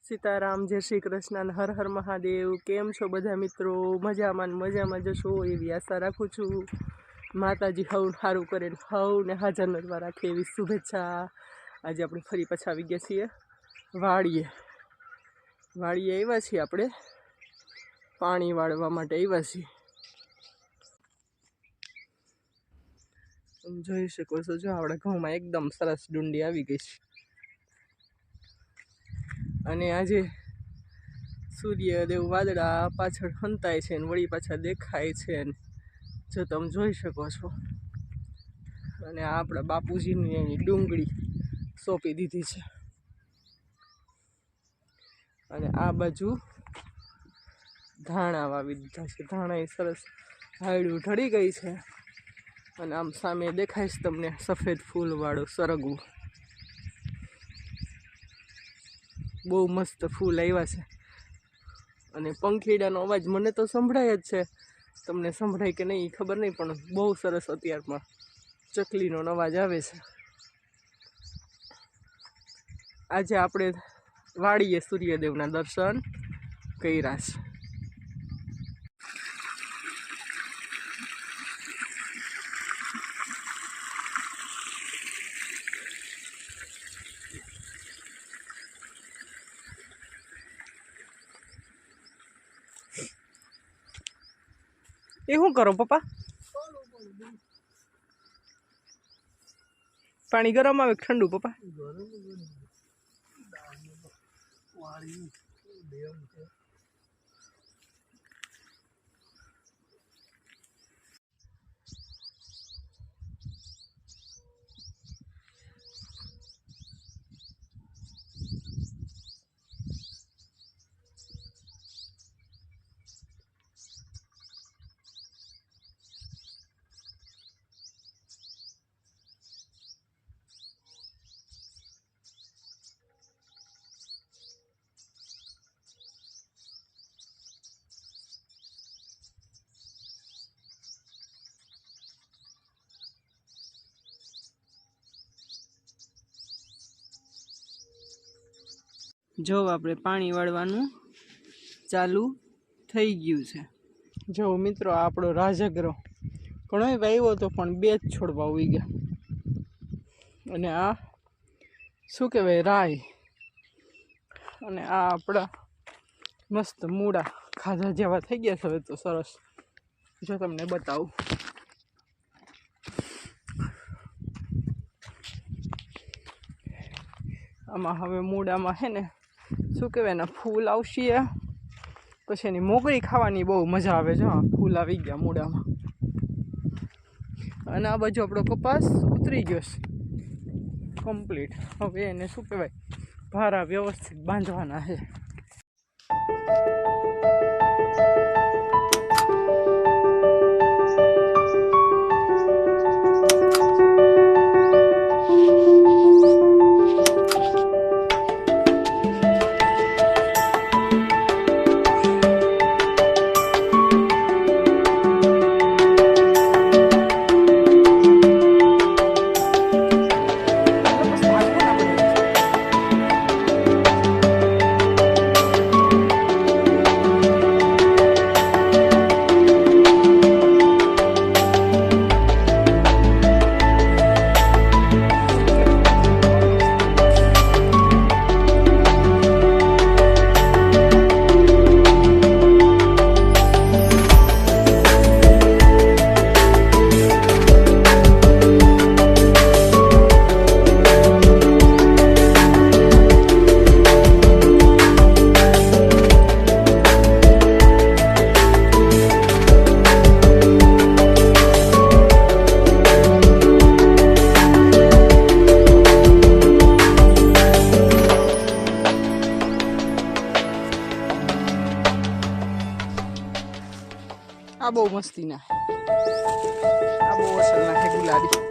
सीताराम जय श्री कृष्ण हर हर महादेव। केम छो बधा मित्रों? मजामां जशो एवी आशा राखुं छुं। माताजी हव सारूं करे हव ने हाजर नरवा राखे एवी शुभेच्छा। आज આપણે ફરી પાછા આવી ગયા છીએ વાડીએ આવ્યા છીએ આપણે પાણી વાળવા માટે આવ્યા છીએ। તમે જોઈ શકો છો, જો આપણા ઘઉંમાં એકદમ સરસ ડુંડી આવી ગઈ છે અને આજે સૂર્યદેવ વાદળા પાછળ હંતાય છે અને વળી પાછા દેખાય છે, જો તમે જોઈ શકો છો। અને આ આપણા બાપુજીની ડુંગળી સોંપી દીધી છે અને આ બાજુ ધાણા વાવી દીધા છે। ધાણા એ સરસ હાયડું ઢળી ગઈ છે અને આમ સામે દેખાય છે તમને સફેદ ફૂલવાળું સરગવું, બહુ મસ્ત ફૂલ આવ્યા છે અને પંખીડાનો અવાજ મને તો સંભળાય જ છે, તમને સંભળાય કે નહીં ખબર નહીં, પણ બહુ સરસ અત્યારમાં ચકલીનો અવાજ આવે છે। આજે આપણે વાડીએ સૂર્યદેવના દર્શન કર્યા છે। એ શું કરો પપ્પા? પાણી ગરમ આવે ઠંડુ પપ્પા? જો આપણે પાણી વાળવાનું ચાલુ થઈ ગયું છે। જો મિત્રો આપણો રાજગરો ઘણો વાવ્યો હતો પણ 2 જ છોડવા ઉઈ ગયા અને આ શું કહેવાય રાય, અને આ આપણા મસ્ત મૂળા ખાધા જેવા થઈ ગયા છે હવે તો સરસ। જો તમને બતાવું, આમાં હવે મૂળામાં છે ને શું કહેવાય ને ફૂલ આવશે, પછી એની મોગરી ખાવાની બહુ મજા આવે છે। ફૂલ આવી ગયા મૂળામાં અને આ બાજુ આપણો કપાસ ઉતરી ગયો છે કમ્પ્લીટ। હવે એને શું કહેવાય ભારા વ્યવસ્થિત બાંધવાના છે। આ બહુ મસ્તી ના, આ બહુ અસલ ના ગુલાબી।